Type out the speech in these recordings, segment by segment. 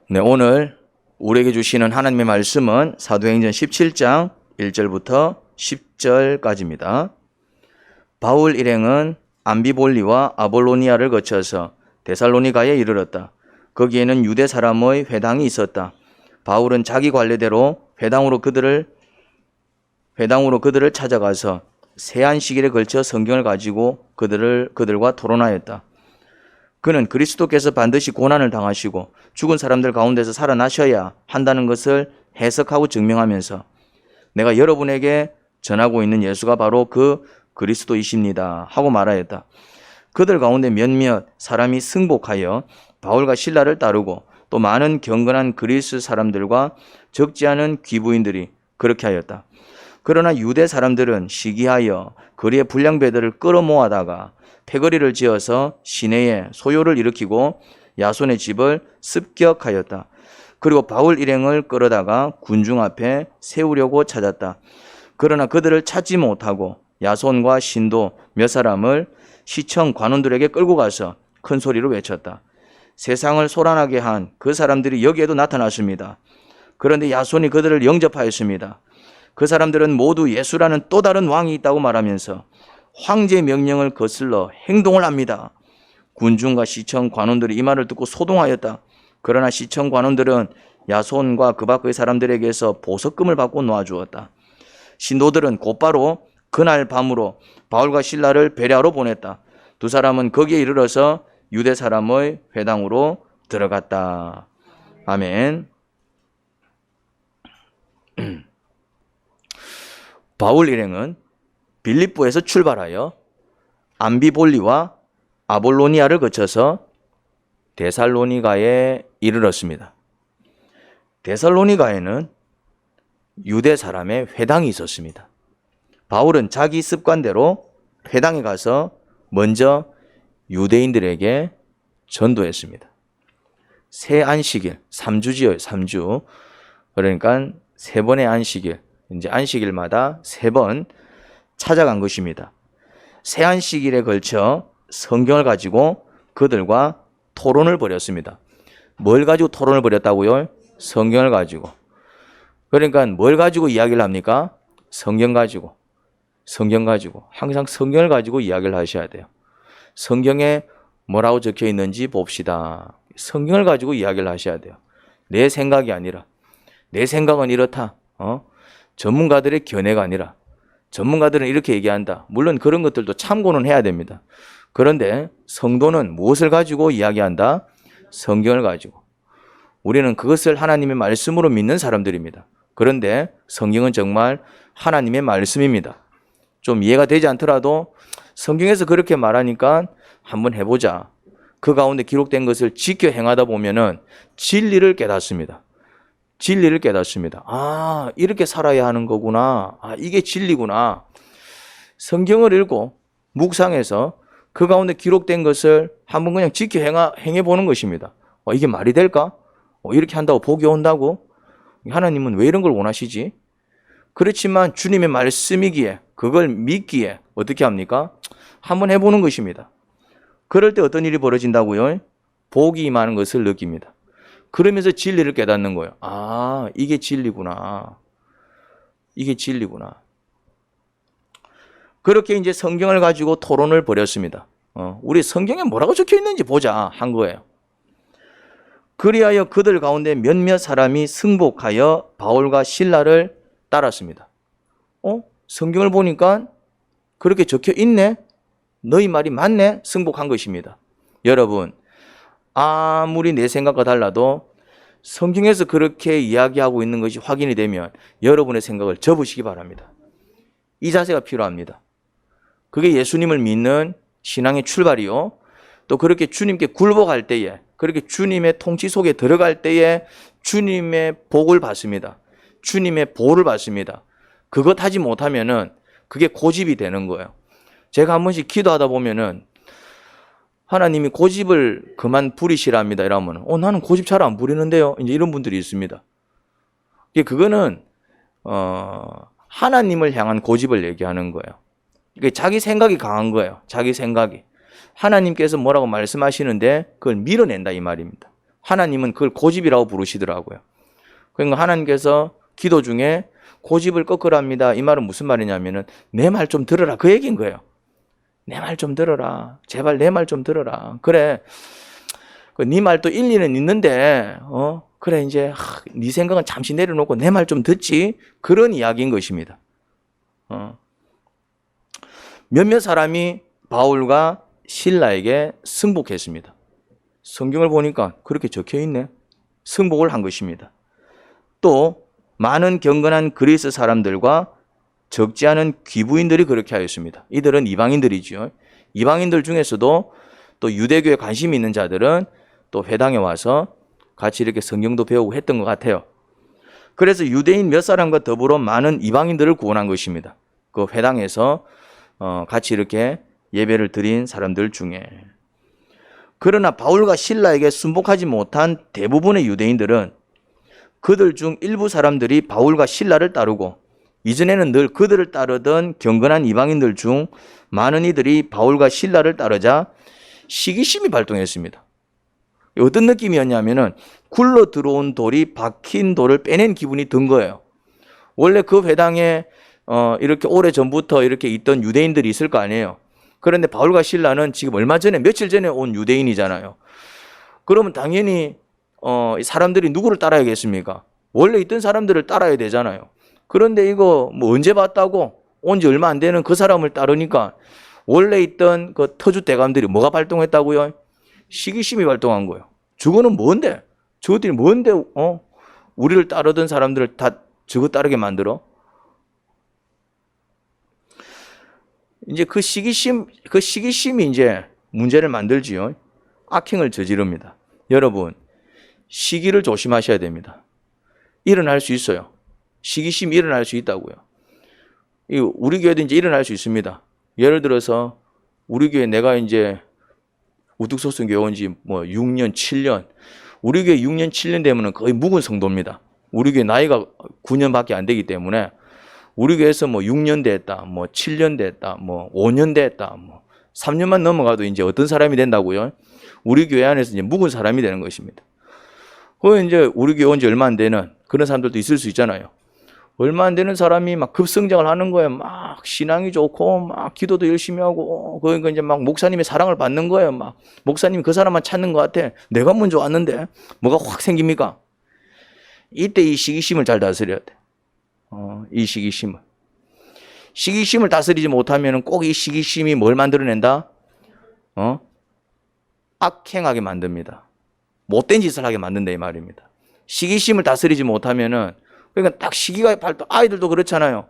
네, 오늘 우리에게 주시는 하나님의 말씀은 사도행전 17장 1절부터 10절까지입니다. 바울 일행은 암비볼리와 아볼로니아를 거쳐서 데살로니가에 이르렀다. 거기에는 유대 사람의 회당이 있었다. 바울은 자기 관례대로 회당으로 그들을 찾아가서 세안식일에 걸쳐 성경을 가지고 그들과 토론하였다. 그는 그리스도께서 반드시 고난을 당하시고 죽은 사람들 가운데서 살아나셔야 한다는 것을 해석하고 증명하면서 내가 여러분에게 전하고 있는 예수가 바로 그 그리스도이십니다 하고 말하였다. 그들 가운데 몇몇 사람이 승복하여 바울과 실라를 따르고 또 많은 경건한 그리스 사람들과 적지 않은 귀부인들이 그렇게 하였다. 그러나 유대 사람들은 시기하여 거리의 불량배들을 끌어모아다가 패거리를 지어서 시내에 소요를 일으키고 야손의 집을 습격하였다. 그리고 바울 일행을 끌어다가 군중 앞에 세우려고 찾았다. 그러나 그들을 찾지 못하고 야손과 신도 몇 사람을 시청 관원들에게 끌고 가서 큰 소리로 외쳤다. 세상을 소란하게 한 그 사람들이 여기에도 나타났습니다. 그런데 야손이 그들을 영접하였습니다. 그 사람들은 모두 예수라는 또 다른 왕이 있다고 말하면서 황제의 명령을 거슬러 행동을 합니다. 군중과 시청 관원들이 이 말을 듣고 소동하였다. 그러나 시청 관원들은 야손과 그 밖의 사람들에게서 보석금을 받고 놓아주었다. 신도들은 곧바로 그날 밤으로 바울과 실라를 베레아로 보냈다. 두 사람은 거기에 이르러서 유대 사람의 회당으로 들어갔다. 아멘. 바울 일행은 빌립보에서 출발하여 암비볼리와 아볼로니아를 거쳐서 데살로니가에 이르렀습니다. 데살로니가에는 유대 사람의 회당이 있었습니다. 바울은 자기 습관대로 회당에 가서 먼저 유대인들에게 전도했습니다. 새 안식일, 3주지요, 3주. 그러니까 3번의 안식일, 이제 안식일마다 3번 찾아간 것입니다. 새 안식일에 걸쳐 성경을 가지고 그들과 토론을 벌였습니다. 뭘 가지고 토론을 벌였다고요? 성경을 가지고. 그러니까 뭘 가지고 이야기를 합니까? 성경 가지고. 항상 성경을 가지고 이야기를 하셔야 돼요. 성경에 뭐라고 적혀 있는지 봅시다. 성경을 가지고 이야기를 하셔야 돼요. 내 생각이 아니라 내 생각은 이렇다. 전문가들의 견해가 아니라 전문가들은 이렇게 얘기한다. 물론 그런 것들도 참고는 해야 됩니다. 그런데 성도는 무엇을 가지고 이야기한다? 성경을 가지고. 우리는 그것을 하나님의 말씀으로 믿는 사람들입니다. 그런데 성경은 정말 하나님의 말씀입니다. 좀 이해가 되지 않더라도 성경에서 그렇게 말하니까 한번 해보자. 그 가운데 기록된 것을 지켜 행하다 보면은 진리를 깨닫습니다. 아, 이렇게 살아야 하는 거구나. 아, 이게 진리구나. 성경을 읽고 묵상해서 그 가운데 기록된 것을 한번 그냥 지켜 행해 보는 것입니다. 이게 말이 될까? 이렇게 한다고 복이 온다고? 하나님은 왜 이런 걸 원하시지? 그렇지만 주님의 말씀이기에 그걸 믿기에 어떻게 합니까? 한번 해보는 것입니다. 그럴 때 어떤 일이 벌어진다고요? 복이 임하는 것을 느낍니다. 그러면서 진리를 깨닫는 거예요. 아, 이게 진리구나. 그렇게 이제 성경을 가지고 토론을 벌였습니다. 우리 성경에 뭐라고 적혀 있는지 보자 한 거예요. 그리하여 그들 가운데 몇몇 사람이 승복하여 바울과 실라를 따랐습니다. 성경을 보니까 그렇게 적혀 있네? 너희 말이 맞네? 승복한 것입니다. 여러분, 아무리 내 생각과 달라도 성경에서 그렇게 이야기하고 있는 것이 확인이 되면 여러분의 생각을 접으시기 바랍니다. 이 자세가 필요합니다. 그게 예수님을 믿는 신앙의 출발이요. 또 그렇게 주님께 굴복할 때에, 그렇게 주님의 통치 속에 들어갈 때에 주님의 복을 받습니다. 주님의 보호를 받습니다. 그것 하지 못하면은 그게 고집이 되는 거예요. 제가 한 번씩 기도하다 보면은 하나님이 고집을 그만 부리시랍니다. 이러면 나는 고집 잘 안 부리는데요. 이제 이런 분들이 있습니다. 그거는 하나님을 향한 고집을 얘기하는 거예요. 이게 자기 생각이 강한 거예요. 자기 생각이. 하나님께서 뭐라고 말씀하시는데 그걸 밀어낸다 이 말입니다. 하나님은 그걸 고집이라고 부르시더라고요. 그러니까 하나님께서 기도 중에 고집을 꺾으랍니다. 이 말은 무슨 말이냐면은 내 말 좀 들어라 그 얘기인 거예요. 내 말 좀 들어라. 제발 내 말 좀 들어라. 그래. 네 말도 일리는 있는데 그래 이제 네 생각은 잠시 내려놓고 내 말 좀 듣지. 그런 이야기인 것입니다. 몇몇 사람이 바울과 실라에게 승복했습니다. 성경을 보니까 그렇게 적혀 있네. 승복을 한 것입니다. 또 많은 경건한 그리스 사람들과 적지 않은 귀부인들이 그렇게 하였습니다. 이들은 이방인들이죠. 이방인들 중에서도 또 유대교에 관심이 있는 자들은 또 회당에 와서 같이 이렇게 성경도 배우고 했던 것 같아요. 그래서 유대인 몇 사람과 더불어 많은 이방인들을 구원한 것입니다. 그 회당에서 같이 이렇게 예배를 드린 사람들 중에. 그러나 바울과 실라에게 순복하지 못한 대부분의 유대인들은 그들 중 일부 사람들이 바울과 신라를 따르고 이전에는 늘 그들을 따르던 경건한 이방인들 중 많은 이들이 바울과 신라를 따르자 시기심이 발동했습니다. 어떤 느낌이었냐면은 굴러 들어온 돌이 박힌 돌을 빼낸 기분이 든 거예요. 원래 그 회당에 이렇게 오래전부터 이렇게 있던 유대인들이 있을 거 아니에요. 그런데 바울과 신라는 지금 얼마 전에 며칠 전에 온 유대인이잖아요. 그러면 당연히 사람들이 누구를 따라야겠습니까? 원래 있던 사람들을 따라야 되잖아요. 그런데 이거 뭐 언제 봤다고 온 지 얼마 안 되는 그 사람을 따르니까 원래 있던 그 터주 대감들이 뭐가 발동했다고요? 시기심이 발동한 거예요. 저거는 뭔데? 저것들이 뭔데 우리를 따르던 사람들을 다 저거 따르게 만들어? 이제 그 시기심이 이제 문제를 만들지요. 악행을 저지릅니다. 여러분, 시기를 조심하셔야 됩니다. 일어날 수 있어요. 시기심이 일어날 수 있다고요. 우리 교회도 이제 일어날 수 있습니다. 예를 들어서 우리 교회 내가 이제 우뚝소승 교회 온 지 뭐 6년, 7년. 우리 교회 6년, 7년 되면 거의 묵은 성도입니다. 우리 교회 나이가 9년밖에 안 되기 때문에 우리 교회에서 뭐 6년 됐다, 뭐 7년 됐다, 뭐 5년 됐다, 뭐 3년만 넘어가도 이제 어떤 사람이 된다고요? 우리 교회 안에서 이제 묵은 사람이 되는 것입니다. 그 이제 우리 교회 온 지 얼마 안 되는 그런 사람들도 있을 수 있잖아요. 얼마 안 되는 사람이 막 급성장을 하는 거예요. 막 신앙이 좋고 막 기도도 열심히 하고 그러니까 이제 막 목사님의 사랑을 받는 거예요. 막 목사님이 그 사람만 찾는 것 같아. 내가 먼저 왔는데 뭐가 확 생깁니까? 이때 이 시기심을 잘 다스려야 돼. 이 시기심을. 시기심을 다스리지 못하면 꼭 이 시기심이 뭘 만들어낸다? 악행하게 만듭니다. 못된 짓을 하게 만든다 이 말입니다. 시기심을 다스리지 못하면은 그러니까 딱 시기가 발동. 아이들도 그렇잖아요.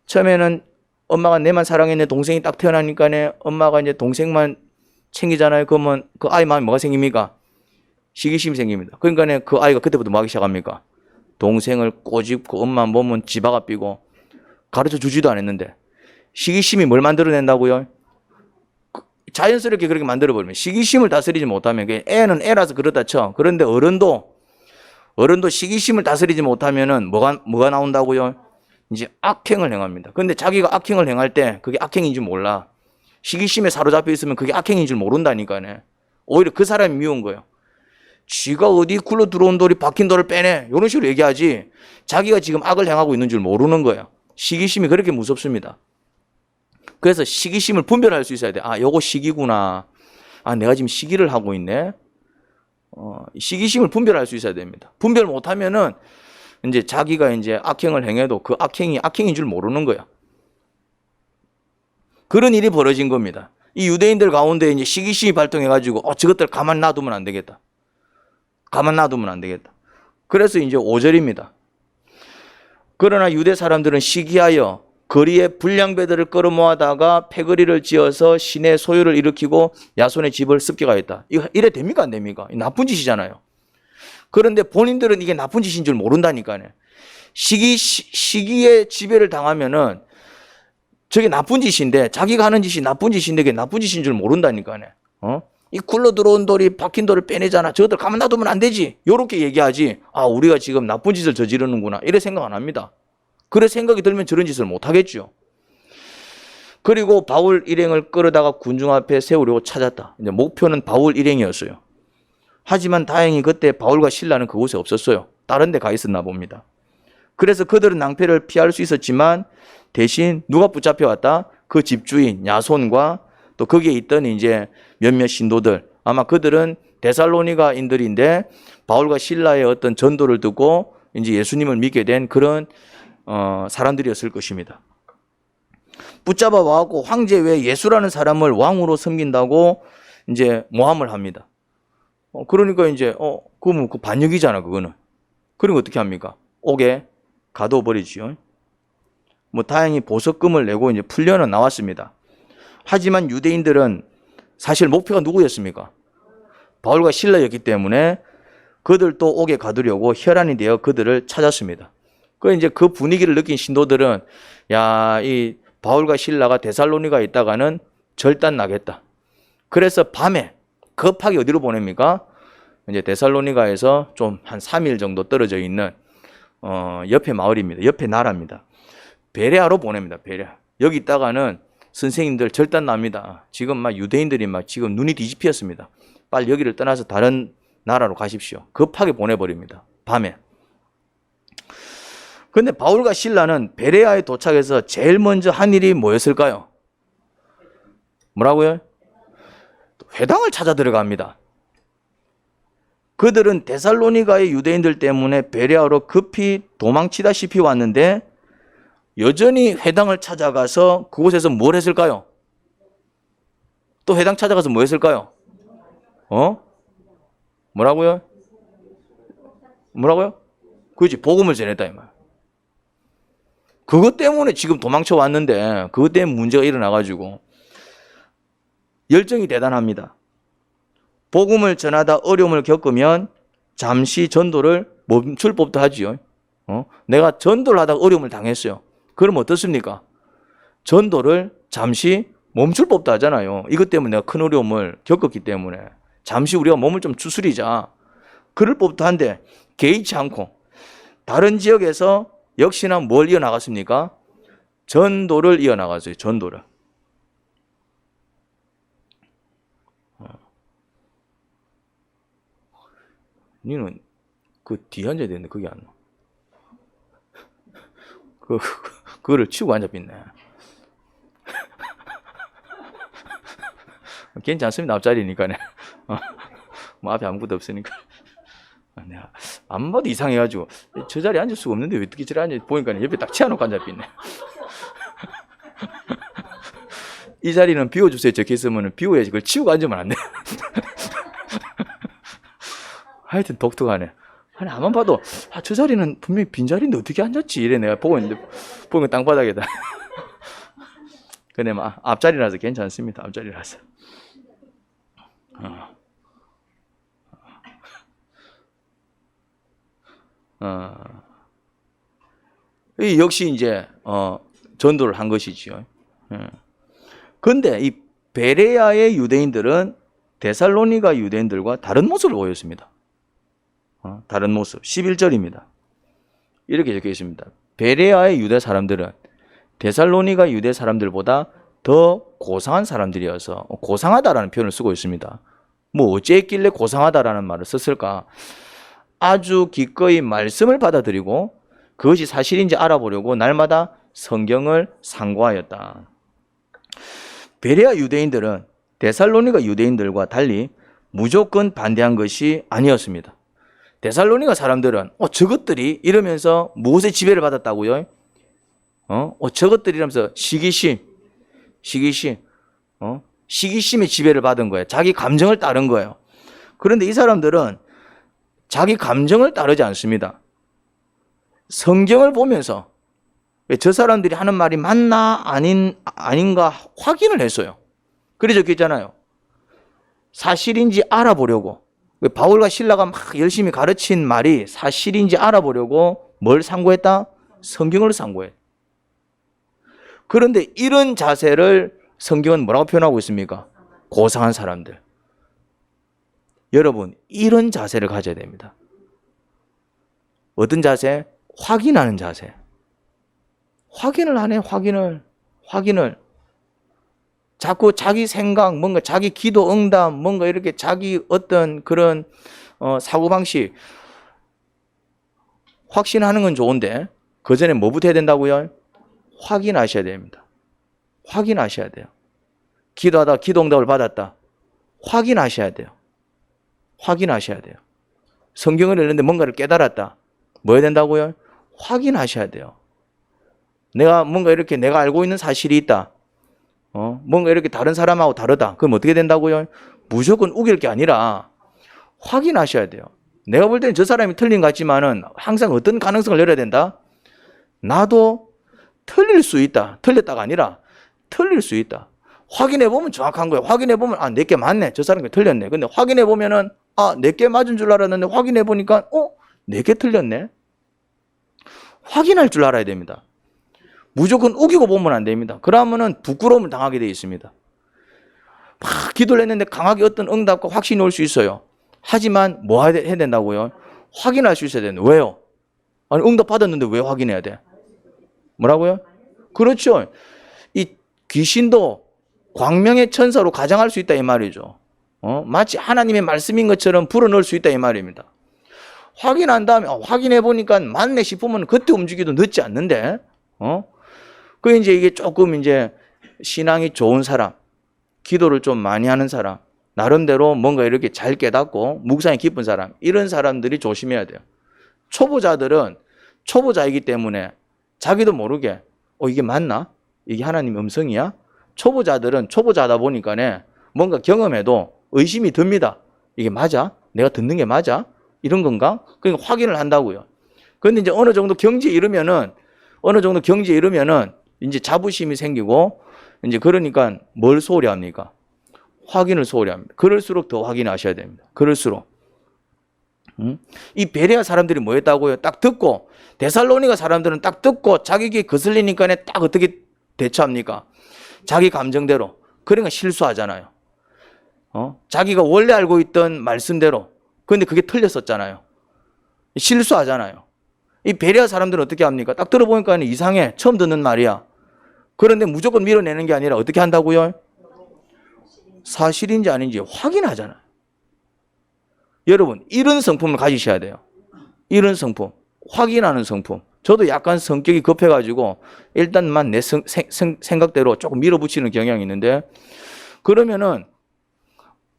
처음에는 엄마가 내만 사랑했는데 동생이 딱 태어나니까 엄마가 이제 동생만 챙기잖아요. 그러면 그 아이 마음에 뭐가 생깁니까? 시기심이 생깁니다. 그러니까 그 아이가 그때부터 뭐 하기 시작합니까? 동생을 꼬집고 엄마 보면 지바가 삐고 가르쳐 주지도 않았는데 시기심이 뭘 만들어낸다고요? 자연스럽게 그렇게 만들어버리면 시기심을 다스리지 못하면 애는 애라서 그렇다 쳐. 그런데 어른도 시기심을 다스리지 못하면은 뭐가 나온다고요? 이제 악행을 행합니다. 그런데 자기가 악행을 행할 때 그게 악행인 줄 몰라. 시기심에 사로잡혀 있으면 그게 악행인 줄 모른다니까요. 오히려 그 사람이 미운 거예요. 쥐가 어디 굴러 들어온 돌이 박힌 돌을 빼내. 이런 식으로 얘기하지. 자기가 지금 악을 행하고 있는 줄 모르는 거예요. 시기심이 그렇게 무섭습니다. 그래서 시기심을 분별할 수 있어야 돼. 아, 요거 시기구나. 아, 내가 지금 시기를 하고 있네. 시기심을 분별할 수 있어야 됩니다. 분별 못하면은 이제 자기가 이제 악행을 행해도 그 악행이 악행인 줄 모르는 거야. 그런 일이 벌어진 겁니다. 이 유대인들 가운데 이제 시기심이 발동해가지고 저것들 가만 놔두면 안 되겠다. 가만 놔두면 안 되겠다. 그래서 이제 5절입니다. 그러나 유대 사람들은 시기하여 거리에 불량배들을 끌어모아다가 패거리를 지어서 신의 소유를 일으키고 야손의 집을 습격하였다. 이래 됩니까 안 됩니까? 나쁜 짓이잖아요. 그런데 본인들은 이게 나쁜 짓인 줄 모른다니까요. 시기에 지배를 당하면은 저게 나쁜 짓인데 자기가 하는 짓이 나쁜 짓인데 그게 나쁜 짓인 줄 모른다니까요. 이 굴러 들어온 돌이 박힌 돌을 빼내잖아. 저것들 가만 놔두면 안 되지. 요렇게 얘기하지. 아, 우리가 지금 나쁜 짓을 저지르는구나. 이래 생각 안 합니다. 그래 생각이 들면 저런 짓을 못 하겠죠. 그리고 바울 일행을 끌어다가 군중 앞에 세우려고 찾았다. 이제 목표는 바울 일행이었어요. 하지만 다행히 그때 바울과 실라는 그곳에 없었어요. 다른 데 가 있었나 봅니다. 그래서 그들은 낭패를 피할 수 있었지만 대신 누가 붙잡혀 왔다? 그 집주인 야손과 또 거기에 있던 이제 몇몇 신도들, 아마 그들은 데살로니가인들인데 바울과 실라의 어떤 전도를 듣고 이제 예수님을 믿게 된 그런 사람들이었을 것입니다. 붙잡아 와고 황제 외에 예수라는 사람을 왕으로 섬긴다고 이제 모함을 합니다. 그러니까 이제 그러면 그 반역이잖아 그거는. 그러니까 어떻게 합니까? 옥에 가둬버리지요. 뭐 다행히 보석금을 내고 이제 풀려는 나왔습니다. 하지만 유대인들은 사실 목표가 누구였습니까? 바울과 실라였기 때문에 그들도 옥에 가두려고 혈안이 되어 그들을 찾았습니다. 이제 그 분위기를 느낀 신도들은 야, 이 바울과 실라가 데살로니가에 있다가는 절단 나겠다. 그래서 밤에 급하게 어디로 보냅니까? 이제 데살로니가에서 좀 한 3일 정도 떨어져 있는 옆에 마을입니다. 옆에 나라입니다. 베레아로 보냅니다. 베레아. 여기 있다가는 선생님들 절단 납니다. 지금 막 유대인들이 막 지금 눈이 뒤집혔습니다. 빨리 여기를 떠나서 다른 나라로 가십시오. 급하게 보내버립니다. 밤에. 근데 바울과 실라는 베레아에 도착해서 제일 먼저 한 일이 뭐였을까요? 뭐라고요? 회당을 찾아 들어갑니다. 그들은 데살로니가의 유대인들 때문에 베레아로 급히 도망치다시피 왔는데 여전히 회당을 찾아가서 그곳에서 뭘 했을까요? 또 회당 찾아가서 뭐 했을까요? 뭐라고요? 뭐라고요? 그렇지, 복음을 전했다 이 말. 그것 때문에 지금 도망쳐 왔는데 그것 때문에 문제가 일어나가지고 열정이 대단합니다. 복음을 전하다 어려움을 겪으면 잠시 전도를 멈출 법도 하지요. 내가 전도를 하다가 어려움을 당했어요. 그럼 어떻습니까? 전도를 잠시 멈출 법도 하잖아요. 이것 때문에 내가 큰 어려움을 겪었기 때문에 잠시 우리가 몸을 좀 추스리자. 그럴 법도 한데 개의치 않고 다른 지역에서 역시나 뭘 이어나갔습니까? 전도를 이어나갔어요. 전도를. 니는 그 뒤에 앉아야 되는데 거기 안 와. 그거를 치우고 앉아있네. 괜찮습니다. 앞자리니까네. 뭐 앞에 아무것도 없으니까. 내가 안 봐도 이상해가지고 저 자리에 앉을 수가 없는데 왜 어떻게 저리 앉아 보니까 옆에 딱 치워놓고 앉아있네. 이 자리는 비워주세요 적혀있으면 비워야지. 그걸 치우고 앉으면 안 돼. 하여튼 독특하네. 아니, 아만 봐도, 저 자리는 분명히 빈자리인데 어떻게 앉았지? 이래 내가 보고 있는데, 보면 땅바닥에다. 근데 막, 앞자리라서 괜찮습니다. 앞자리라서. 이 역시 이제, 전도를 한 것이지요. 근데 이 베레아의 유대인들은 데살로니가 유대인들과 다른 모습을 보였습니다. 다른 모습. 11절입니다. 이렇게 적혀 있습니다. 베레아의 유대 사람들은 데살로니가 유대 사람들보다 더 고상한 사람들이어서 고상하다라는 표현을 쓰고 있습니다. 뭐 어찌했길래 고상하다라는 말을 썼을까? 아주 기꺼이 말씀을 받아들이고 그것이 사실인지 알아보려고 날마다 성경을 상고하였다. 베레아 유대인들은 데살로니가 유대인들과 달리 무조건 반대한 것이 아니었습니다. 데살로니가 사람들은 저것들이 이러면서 무엇의 지배를 받았다고요? 저것들이 이러면서 시기심의 지배를 받은 거예요. 자기 감정을 따른 거예요. 그런데 이 사람들은 자기 감정을 따르지 않습니다. 성경을 보면서 저 사람들이 하는 말이 맞나 아닌가 확인을 했어요. 그래서 적혀 있잖아요. 사실인지 알아보려고. 바울과 실라가 막 열심히 가르친 말이 사실인지 알아보려고 뭘 상고했다? 성경을 상고해. 그런데 이런 자세를 성경은 뭐라고 표현하고 있습니까? 고상한 사람들. 여러분, 이런 자세를 가져야 됩니다. 어떤 자세? 확인하는 자세. 확인을 안 해, 확인을. 자꾸 자기 생각, 뭔가 자기 기도 응답, 뭔가 이렇게 자기 어떤 그런 사고방식 확신하는 건 좋은데 그 전에 뭐부터 해야 된다고요? 확인하셔야 됩니다. 확인하셔야 돼요. 기도하다 기도 응답을 받았다. 확인하셔야 돼요. 확인하셔야 돼요. 성경을 읽는데 뭔가를 깨달았다. 뭐 해야 된다고요? 확인하셔야 돼요. 내가 뭔가 이렇게 내가 알고 있는 사실이 있다. 뭔가 이렇게 다른 사람하고 다르다. 그럼 어떻게 된다고요? 무조건 우길 게 아니라 확인하셔야 돼요. 내가 볼 때는 저 사람이 틀린 것 같지만은 항상 어떤 가능성을 열어야 된다? 나도 틀릴 수 있다. 틀렸다가 아니라 틀릴 수 있다. 확인해보면 정확한 거예요. 확인해보면, 아, 내게 맞네. 저 사람이 틀렸네. 근데 확인해보면은, 아, 내게 맞은 줄 알았는데 확인해보니까, 내게 틀렸네. 확인할 줄 알아야 됩니다. 무조건 우기고 보면 안 됩니다. 그러면은 부끄러움을 당하게 되어 있습니다. 막 기도를 했는데 강하게 어떤 응답과 확신이 올 수 있어요. 하지만 뭐 해야 된다고요? 확인할 수 있어야 되는데 왜요? 아니 응답 받았는데 왜 확인해야 돼? 뭐라고요? 그렇죠. 이 귀신도 광명의 천사로 가장할 수 있다 이 말이죠. 마치 하나님의 말씀인 것처럼 불어넣을 수 있다 이 말입니다. 확인한 다음에 확인해 보니까 맞네 싶으면 그때 움직이도 늦지 않는데 그 이제 이게 조금 이제 신앙이 좋은 사람, 기도를 좀 많이 하는 사람, 나름대로 뭔가 이렇게 잘 깨닫고 묵상이 깊은 사람, 이런 사람들이 조심해야 돼요. 초보자들은 초보자이기 때문에 자기도 모르게 이게 맞나? 이게 하나님 음성이야? 초보자들은 초보자다 보니까 뭔가 경험해도 의심이 듭니다. 이게 맞아? 내가 듣는 게 맞아? 이런 건가? 그러니까 확인을 한다고요. 그런데 이제 어느 정도 경지에 이르면은 이제 자부심이 생기고 이제 그러니까 뭘 소홀히 합니까? 확인을 소홀히 합니다. 그럴수록 더 확인하셔야 됩니다. 그럴수록. 이 베레아 사람들이 뭐 했다고요? 딱 듣고 데살로니가 사람들은 딱 듣고 자기 귀에 거슬리니까 딱 어떻게 대처합니까? 자기 감정대로. 그러니까 실수하잖아요. 자기가 원래 알고 있던 말씀대로. 그런데 그게 틀렸었잖아요. 실수하잖아요. 이 베레아 사람들은 어떻게 합니까? 딱 들어보니까 이상해. 처음 듣는 말이야. 그런데 무조건 밀어내는 게 아니라 어떻게 한다고요? 사실인지 아닌지 확인하잖아요. 여러분, 이런 성품을 가지셔야 돼요. 이런 성품. 확인하는 성품. 저도 약간 성격이 급해가지고 일단만 내 생각대로 조금 밀어붙이는 경향이 있는데 그러면은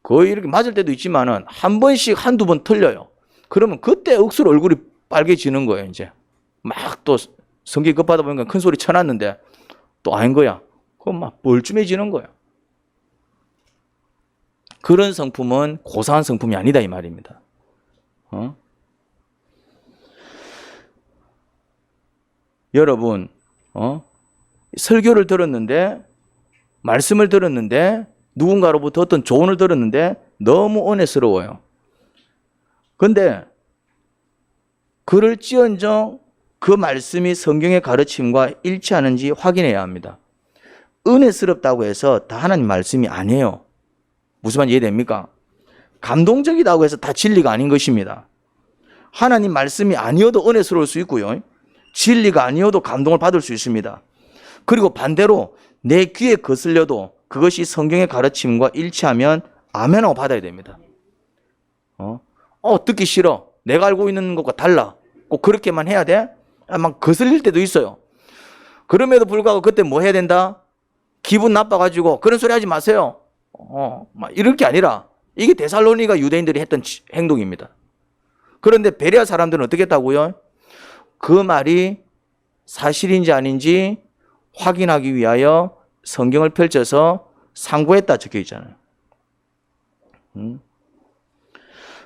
거의 이렇게 맞을 때도 있지만은 한 번씩 한두 번 틀려요. 그러면 그때 억수로 얼굴이 빨개지는 거예요, 이제. 막 또 성격이 급하다 보니까 큰 소리 쳐놨는데 또 아닌 거야. 그럼 막 뻘쭘해지는 거예요. 그런 성품은 고사한 성품이 아니다 이 말입니다. 여러분, 설교를 들었는데 말씀을 들었는데 누군가로부터 어떤 조언을 들었는데 너무 은혜스러워요. 그런데 그럴지언정 그 말씀이 성경의 가르침과 일치하는지 확인해야 합니다. 은혜스럽다고 해서 다 하나님 말씀이 아니에요. 무슨 말인지 이해됩니까? 감동적이다고 해서 다 진리가 아닌 것입니다. 하나님 말씀이 아니어도 은혜스러울 수 있고요. 진리가 아니어도 감동을 받을 수 있습니다. 그리고 반대로 내 귀에 거슬려도 그것이 성경의 가르침과 일치하면 아멘하고 받아야 됩니다. 듣기 싫어. 내가 알고 있는 것과 달라. 꼭 그렇게만 해야 돼? 막 거슬릴 때도 있어요. 그럼에도 불구하고 그때 뭐 해야 된다? 기분 나빠가지고 그런 소리 하지 마세요. 막 이럴 게 아니라 이게 데살로니가 유대인들이 했던 행동입니다. 그런데 베레아 사람들은 어떻게 했다고요? 그 말이 사실인지 아닌지 확인하기 위하여 성경을 펼쳐서 상고했다 적혀 있잖아요.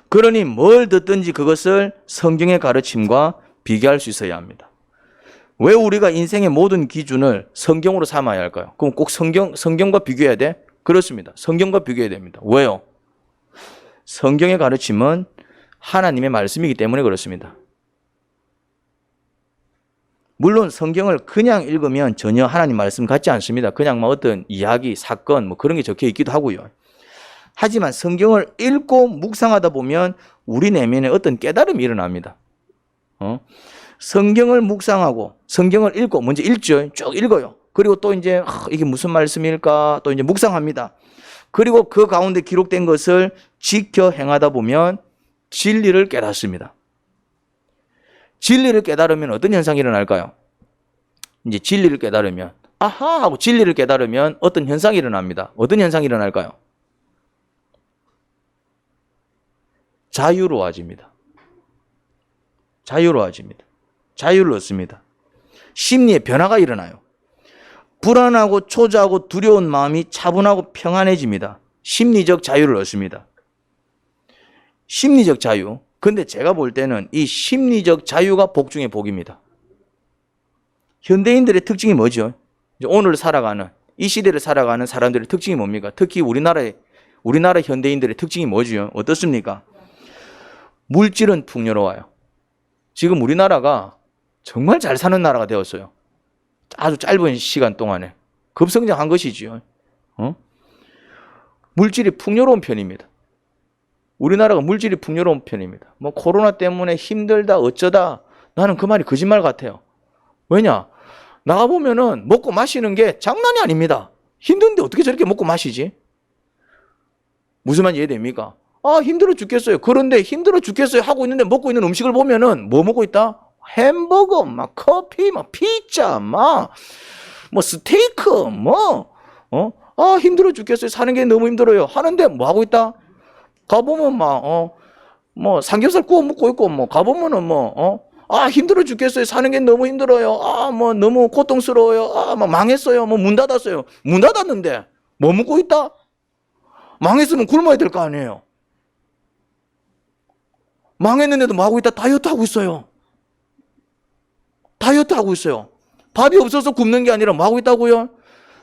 그러니 뭘 듣든지 그것을 성경의 가르침과 비교할 수 있어야 합니다. 왜 우리가 인생의 모든 기준을 성경으로 삼아야 할까요? 그럼 꼭 성경과 비교해야 돼? 그렇습니다. 성경과 비교해야 됩니다. 왜요? 성경의 가르침은 하나님의 말씀이기 때문에 그렇습니다. 물론 성경을 그냥 읽으면 전혀 하나님 말씀 같지 않습니다. 그냥 뭐 어떤 이야기, 사건 뭐 그런 게 적혀 있기도 하고요. 하지만 성경을 읽고 묵상하다 보면 우리 내면에 어떤 깨달음이 일어납니다. 성경을 묵상하고 성경을 읽고 먼저 읽죠. 쭉 읽어요. 그리고 또 이제 이게 무슨 말씀일까? 또 이제 묵상합니다. 그리고 그 가운데 기록된 것을 지켜 행하다 보면 진리를 깨닫습니다. 진리를 깨달으면 어떤 현상이 일어날까요? 이제 진리를 깨달으면 아하 하고 진리를 깨달으면 어떤 현상이 일어납니다. 어떤 현상이 일어날까요? 자유로워집니다. 자유로워집니다. 자유를 얻습니다. 심리의 변화가 일어나요. 불안하고 초조하고 두려운 마음이 차분하고 평안해집니다. 심리적 자유를 얻습니다. 심리적 자유. 근데 제가 볼 때는 이 심리적 자유가 복 중의 복입니다. 현대인들의 특징이 뭐죠? 오늘 살아가는, 이 시대를 살아가는 사람들의 특징이 뭡니까? 특히 우리나라 현대인들의 특징이 뭐죠? 어떻습니까? 물질은 풍요로워요. 지금 우리나라가 정말 잘 사는 나라가 되었어요. 아주 짧은 시간 동안에 급성장한 것이지요. 물질이 풍요로운 편입니다. 우리나라가 물질이 풍요로운 편입니다. 뭐 코로나 때문에 힘들다 어쩌다 나는 그 말이 거짓말 같아요. 왜냐? 나가보면은 먹고 마시는 게 장난이 아닙니다. 힘든데 어떻게 저렇게 먹고 마시지? 무슨 말인지 이해됩니까? 아, 힘들어 죽겠어요. 그런데 힘들어 죽겠어요 하고 있는데 먹고 있는 음식을 보면은 뭐 먹고 있다? 햄버거, 막 커피, 막 피자, 막 뭐 스테이크, 아, 힘들어 죽겠어요. 사는 게 너무 힘들어요. 하는데 뭐 하고 있다? 가보면 뭐 삼겹살 구워 먹고 있고, 뭐 가보면은 아, 힘들어 죽겠어요. 사는 게 너무 힘들어요. 아, 뭐 너무 고통스러워요. 아, 막 망했어요. 뭐 문 닫았어요. 문 닫았는데 뭐 먹고 있다? 망했으면 굶어야 될 거 아니에요. 망했는데도 뭐 하고 있다? 다이어트 하고 있어요. 다이어트 하고 있어요. 밥이 없어서 굶는 게 아니라 뭐 하고 있다고요?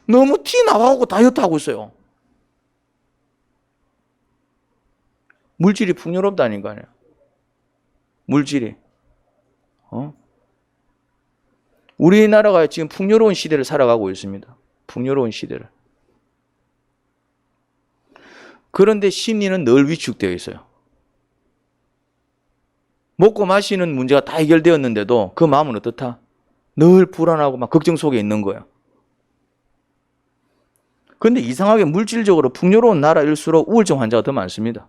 너무 티 나와갖고 다이어트 하고 있어요. 물질이 풍요롭다니까요. 물질이. 우리나라가 지금 풍요로운 시대를 살아가고 있습니다. 풍요로운 시대를. 그런데 심리는 늘 위축되어 있어요. 먹고 마시는 문제가 다 해결되었는데도 그 마음은 어떻다? 늘 불안하고 막 걱정 속에 있는 거예요. 그런데 이상하게 물질적으로 풍요로운 나라일수록 우울증 환자가 더 많습니다.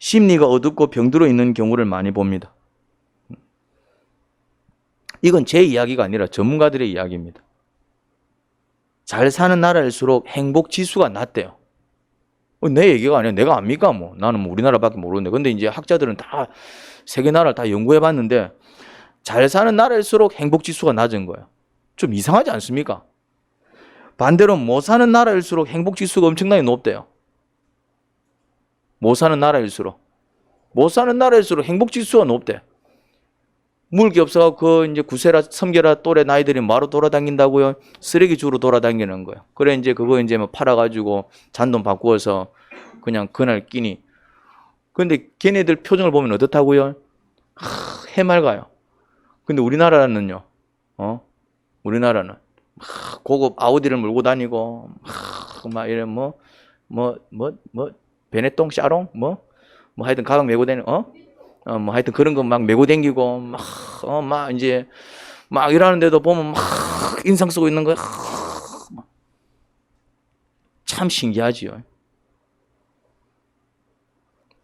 심리가 어둡고 병들어 있는 경우를 많이 봅니다. 이건 제 이야기가 아니라 전문가들의 이야기입니다. 잘 사는 나라일수록 행복 지수가 낮대요. 내 얘기가 아니라 내가 압니까? 뭐 나는 뭐 우리나라밖에 모르는데. 근데 이제 학자들은 다 세계 나라를 다 연구해 봤는데 잘 사는 나라일수록 행복 지수가 낮은 거예요. 좀 이상하지 않습니까? 반대로 못 사는 나라일수록 행복 지수가 엄청나게 높대요. 못 사는 나라일수록 행복 지수가 높대. 물기 없어서 그 이제 구세라 섬계라 또래 나이들이 마루 돌아다닌다고요. 쓰레기 주로 돌아다니는 거예요. 그래 이제 그거 이제 뭐 팔아가지고 잔돈 바꾸어서 그냥 그날 끼니. 근데 걔네들 표정을 보면 어떻다고요? 해맑아요. 근데 우리나라는요. 우리나라는 고급 아우디를 몰고 다니고 막 이런 베네똥 샤롱 뭐 하여튼 가방 메고 다니는 뭐 하여튼 그런 거 막 메고 댕기고 막 이제 막 이러는데도 보면 막 인상 쓰고 있는 거야. 참 신기하지요.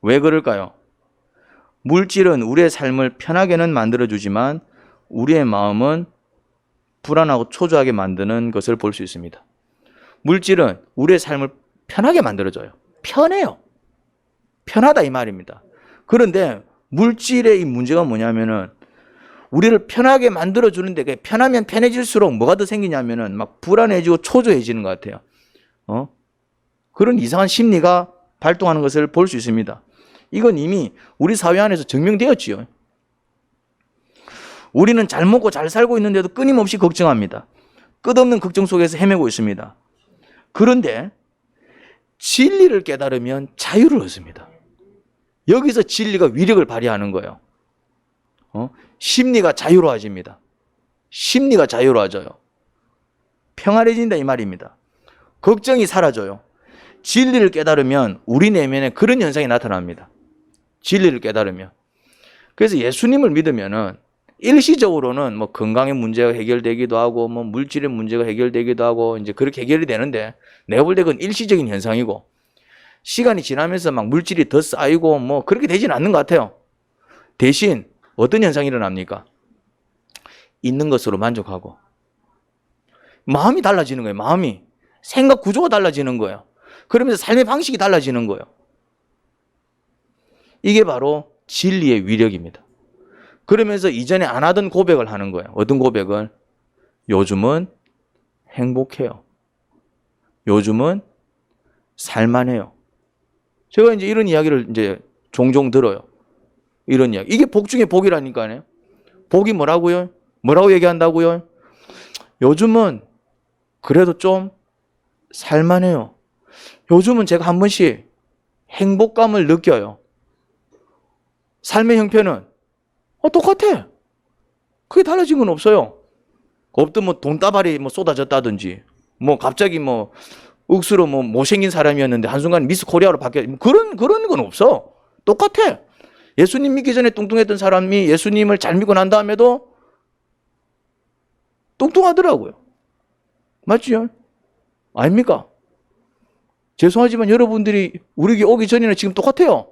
왜 그럴까요? 물질은 우리의 삶을 편하게는 만들어주지만 우리의 마음은 불안하고 초조하게 만드는 것을 볼 수 있습니다. 물질은 우리의 삶을 편하게 만들어줘요. 편해요. 편하다 이 말입니다. 그런데 물질의 이 문제가 뭐냐면은 우리를 편하게 만들어주는데 편하면 편해질수록 뭐가 더 생기냐면은 막 불안해지고 초조해지는 것 같아요. 그런 이상한 심리가 발동하는 것을 볼 수 있습니다. 이건 이미 우리 사회 안에서 증명되었지요. 우리는 잘 먹고 잘 살고 있는데도 끊임없이 걱정합니다. 끝없는 걱정 속에서 헤매고 있습니다. 그런데 진리를 깨달으면 자유를 얻습니다. 여기서 진리가 위력을 발휘하는 거예요. 심리가 자유로워집니다. 심리가 자유로워져요. 평안해진다 이 말입니다. 걱정이 사라져요. 진리를 깨달으면 우리 내면에 그런 현상이 나타납니다. 진리를 깨달으면. 그래서 예수님을 믿으면은 일시적으로는 뭐 건강의 문제가 해결되기도 하고 뭐 물질의 문제가 해결되기도 하고 이제 그렇게 해결이 되는데 내가 볼 때 그건 일시적인 현상이고 시간이 지나면서 막 물질이 더 쌓이고 뭐 그렇게 되지는 않는 것 같아요. 대신 어떤 현상이 일어납니까? 있는 것으로 만족하고 마음이 달라지는 거예요. 마음이. 생각 구조가 달라지는 거예요. 그러면서 삶의 방식이 달라지는 거예요. 이게 바로 진리의 위력입니다. 그러면서 이전에 안 하던 고백을 하는 거예요. 어떤 고백을? 요즘은 행복해요. 요즘은 살만해요. 제가 이제 이런 이야기를 이제 종종 들어요. 이런 이야기. 이게 복 중에 복이라니까요. 복이 뭐라고요? 뭐라고 얘기한다고요? 요즘은 그래도 좀 살만해요. 요즘은 제가 한 번씩 행복감을 느껴요. 삶의 형편은 똑같아. 그게 달라진 건 없어요. 없든 뭐 돈다발이 뭐 쏟아졌다든지, 뭐 갑자기 뭐 억수로 뭐 못생긴 사람이었는데 한순간 미스 코리아로 바뀌어. 그런 건 없어. 똑같아. 예수님 믿기 전에 뚱뚱했던 사람이 예수님을 잘 믿고 난 다음에도 뚱뚱하더라고요. 맞지요? 아닙니까? 죄송하지만 여러분들이 우리 교회 오기 전에는 지금 똑같아요.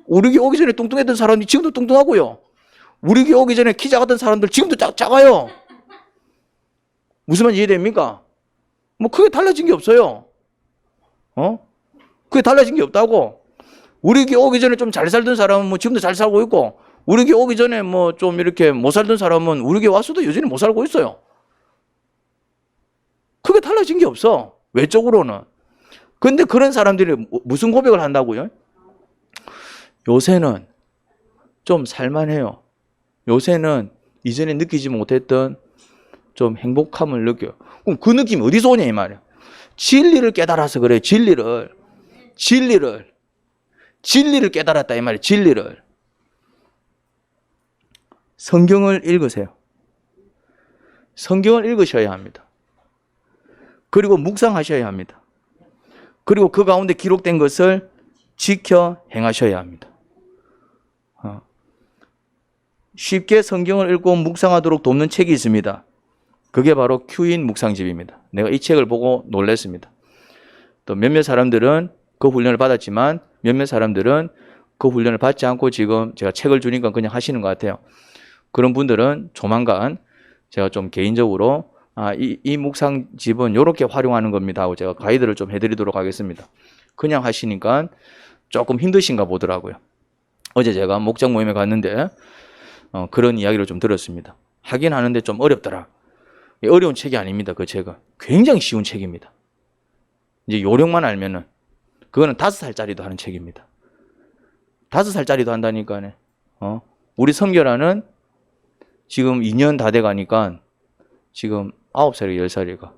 우리 교회 오기 전에 뚱뚱했던 사람이 지금도 뚱뚱하고요. 우리 교회 오기 전에 키 작았던 사람들 지금도 작아요. 무슨 말 이해됩니까? 뭐 크게 달라진 게 없어요. 크게 달라진 게 없다고. 우리 교회 오기 전에 좀 잘 살던 사람은 뭐 지금도 잘 살고 있고, 우리 교회 오기 전에 뭐 좀 이렇게 못 살던 사람은 우리 교회 와서도 여전히 못 살고 있어요. 크게 달라진 게 없어. 외적으로는. 근데 그런 사람들이 무슨 고백을 한다고요? 요새는 좀 살만해요. 요새는 이전에 느끼지 못했던 좀 행복함을 느껴요. 그럼 그 느낌이 어디서 오냐 이 말이에요. 진리를 깨달아서 그래요. 진리를 깨달았다 이 말이에요. 진리를. 성경을 읽으세요. 성경을 읽으셔야 합니다. 그리고 묵상하셔야 합니다. 그리고 그 가운데 기록된 것을 지켜 행하셔야 합니다. 쉽게 성경을 읽고 묵상하도록 돕는 책이 있습니다. 그게 바로 큐인 묵상집입니다. 내가 이 책을 보고 놀랐습니다. 또 몇몇 사람들은 그 훈련을 받았지만 몇몇 사람들은 그 훈련을 받지 않고 지금 제가 책을 주니까 그냥 하시는 것 같아요. 그런 분들은 조만간 제가 좀 개인적으로 이 묵상집은 이렇게 활용하는 겁니다 하고 제가 가이드를 좀 해드리도록 하겠습니다. 그냥 하시니까 조금 힘드신가 보더라고요. 어제 제가 목장 모임에 갔는데 그런 이야기를 좀 들었습니다. 하긴 하는데 좀 어렵더라. 어려운 책이 아닙니다. 그 책은 굉장히 쉬운 책입니다. 이제 요령만 알면은 그거는 5살짜리도 하는 책입니다. 5살짜리도 한다니까요. 우리 선결하는 지금 2년 다 돼가니까 지금 9살이고 10살이가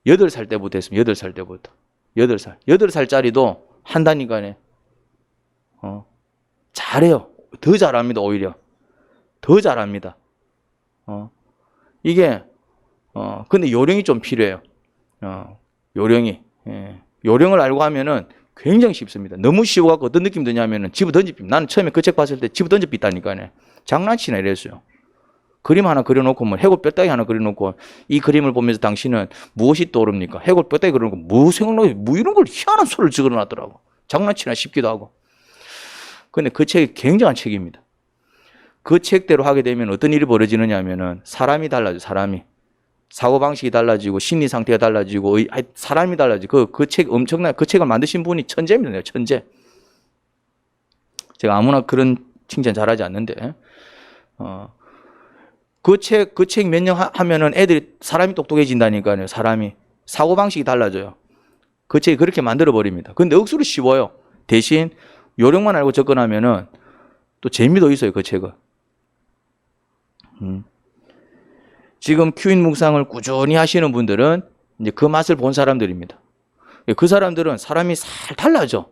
8살 때부터 했습니다. 8살 때부터 8살짜리도 한다니까요. 잘해요. 더 잘합니다. 오히려 더 잘합니다. 이게 근데 요령이 좀 필요해요. 요령이. 요령을 알고 하면은 굉장히 쉽습니다. 너무 쉬워갖고 어떤 느낌 드냐면은 집어 던집니다. 나는 처음에 그 책 봤을 때 집어 던집있다니까요. 장난치나 이랬어요. 그림 하나 그려놓고 뭐 해골 뼈다귀 하나 그려놓고 이 그림을 보면서 당신은 무엇이 떠오릅니까? 해골 뼈다귀 그려놓고 뭐 생각나게 뭐 이런 걸 희한한 소리를 적어놨더라고. 장난치나 싶기도 하고. 근데 그 책이 굉장한 책입니다. 그 책대로 하게 되면 어떤 일이 벌어지느냐 하면은 사람이 달라져. 사람이. 사고방식이 달라지고 심리 상태가 달라지고 사람이 달라지고 그 책 엄청나게 그 책을 만드신 분이 천재입니다. 천재. 제가 아무나 그런 칭찬 잘하지 않는데 그 책 몇 년 하면은 애들이 사람이 똑똑해진다니까요. 사람이 사고방식이 달라져요. 그 책이 그렇게 만들어 버립니다. 근데 억수로 쉬워요. 대신 요령만 알고 접근하면은 또 재미도 있어요. 그 책은. 지금 큐인 묵상을 꾸준히 하시는 분들은 이제 그 맛을 본 사람들입니다. 그 사람들은 사람이 살 달라져.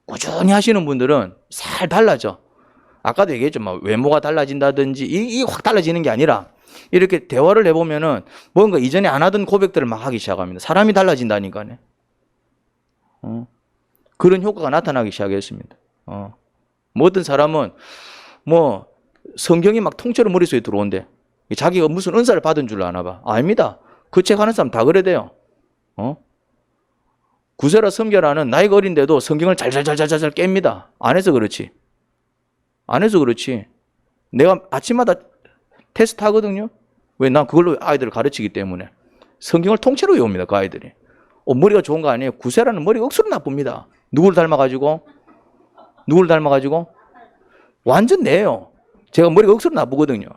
꾸준히 하시는 분들은 살 달라져. 아까도 얘기했죠. 막 외모가 달라진다든지 이게 확 달라지는 게 아니라 이렇게 대화를 해보면은 뭔가 이전에 안 하던 고백들을 막 하기 시작합니다. 사람이 달라진다니까요. 그런 효과가 나타나기 시작했습니다. 뭐 어떤 사람은 뭐 성경이 막 통째로 머릿속에 들어온대. 자기가 무슨 은사를 받은 줄 아나 봐. 아닙니다. 그 책 하는 사람 다 그래 돼요. 구세라 섬겨라는 나이가 어린데도 성경을 잘잘잘잘잘 깹니다. 안 해서 그렇지. 안 해서 그렇지. 내가 아침마다 테스트 하거든요. 왜? 난 그걸로 아이들을 가르치기 때문에. 성경을 통째로 외웁니다. 그 아이들이. 머리가 좋은 거 아니에요. 구세라는 머리가 억수로 나쁩니다. 누굴 닮아가지고? 완전 내요. 제가 머리가 억수로 나쁘거든요.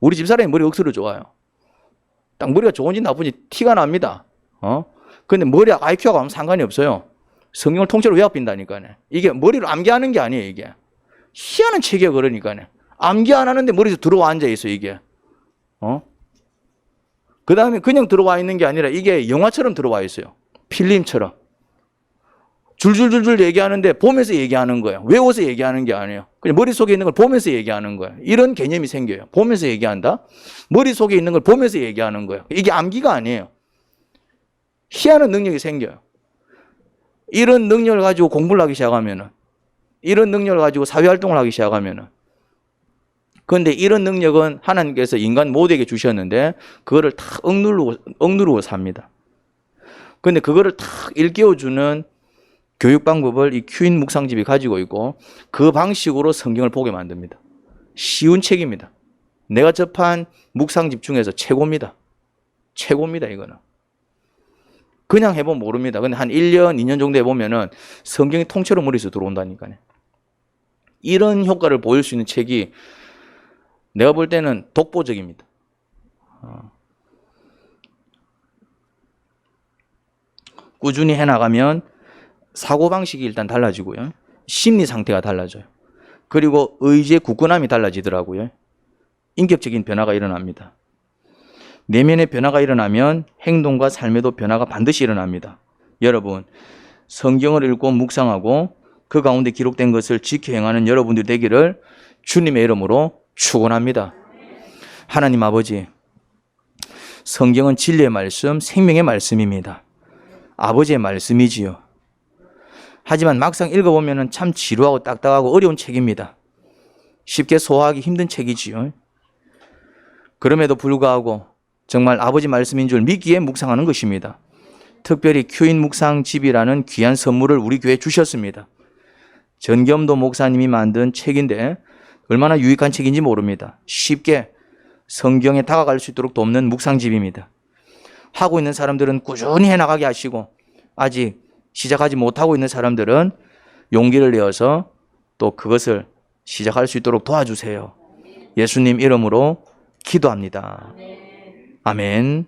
우리 집사람이 머리가 억수로 좋아요. 딱 머리가 좋은지 나쁜지 티가 납니다. 근데 머리하고 IQ하고 아무 상관이 없어요. 성경을 통째로 외워빈다니까요. 이게 머리로 암기하는 게 아니에요, 이게. 희한한 책이에요, 그러니까요. 암기 안 하는데 머리에서 들어와 앉아있어, 이게. 그 다음에 그냥 들어와 있는 게 아니라 이게 영화처럼 들어와 있어요. 필름처럼. 줄줄줄줄 얘기하는데 보면서 얘기하는 거예요. 외워서 얘기하는 게 아니에요. 그냥 머릿속에 있는 걸 보면서 얘기하는 거예요. 이런 개념이 생겨요. 보면서 얘기한다? 머릿속에 있는 걸 보면서 얘기하는 거예요. 이게 암기가 아니에요. 희한한 능력이 생겨요. 이런 능력을 가지고 공부를 하기 시작하면은, 이런 능력을 가지고 사회활동을 하기 시작하면은, 그런데 이런 능력은 하나님께서 인간 모두에게 주셨는데, 그거를 탁 억누르고 삽니다. 그런데 그거를 탁 일깨워주는 교육 방법을 이 큐인 묵상집이 가지고 있고, 그 방식으로 성경을 보게 만듭니다. 쉬운 책입니다. 내가 접한 묵상집 중에서 최고입니다. 최고입니다, 이거는. 그냥 해보면 모릅니다. 근데 한 1년, 2년 정도 해보면은 성경이 통째로 머릿속에 들어온다니까요. 이런 효과를 보일 수 있는 책이 내가 볼 때는 독보적입니다. 꾸준히 해나가면 사고방식이 일단 달라지고요. 심리 상태가 달라져요. 그리고 의지의 굳건함이 달라지더라고요. 인격적인 변화가 일어납니다. 내면의 변화가 일어나면 행동과 삶에도 변화가 반드시 일어납니다. 여러분, 성경을 읽고 묵상하고 그 가운데 기록된 것을 지켜 행하는 여러분들이 되기를 주님의 이름으로 축원합니다. 하나님 아버지, 성경은 진리의 말씀, 생명의 말씀입니다. 아버지의 말씀이지요. 하지만 막상 읽어보면 참 지루하고 딱딱하고 어려운 책입니다. 쉽게 소화하기 힘든 책이지요. 그럼에도 불구하고 정말 아버지 말씀인 줄 믿기에 묵상하는 것입니다. 특별히 큐인 묵상집이라는 귀한 선물을 우리 교회에 주셨습니다. 전겸도 목사님이 만든 책인데 얼마나 유익한 책인지 모릅니다. 쉽게 성경에 다가갈 수 있도록 돕는 묵상집입니다. 하고 있는 사람들은 꾸준히 해나가게 하시고, 아직 시작하지 못하고 있는 사람들은 용기를 내어서 또 그것을 시작할 수 있도록 도와주세요. 예수님 이름으로 기도합니다. 아멘.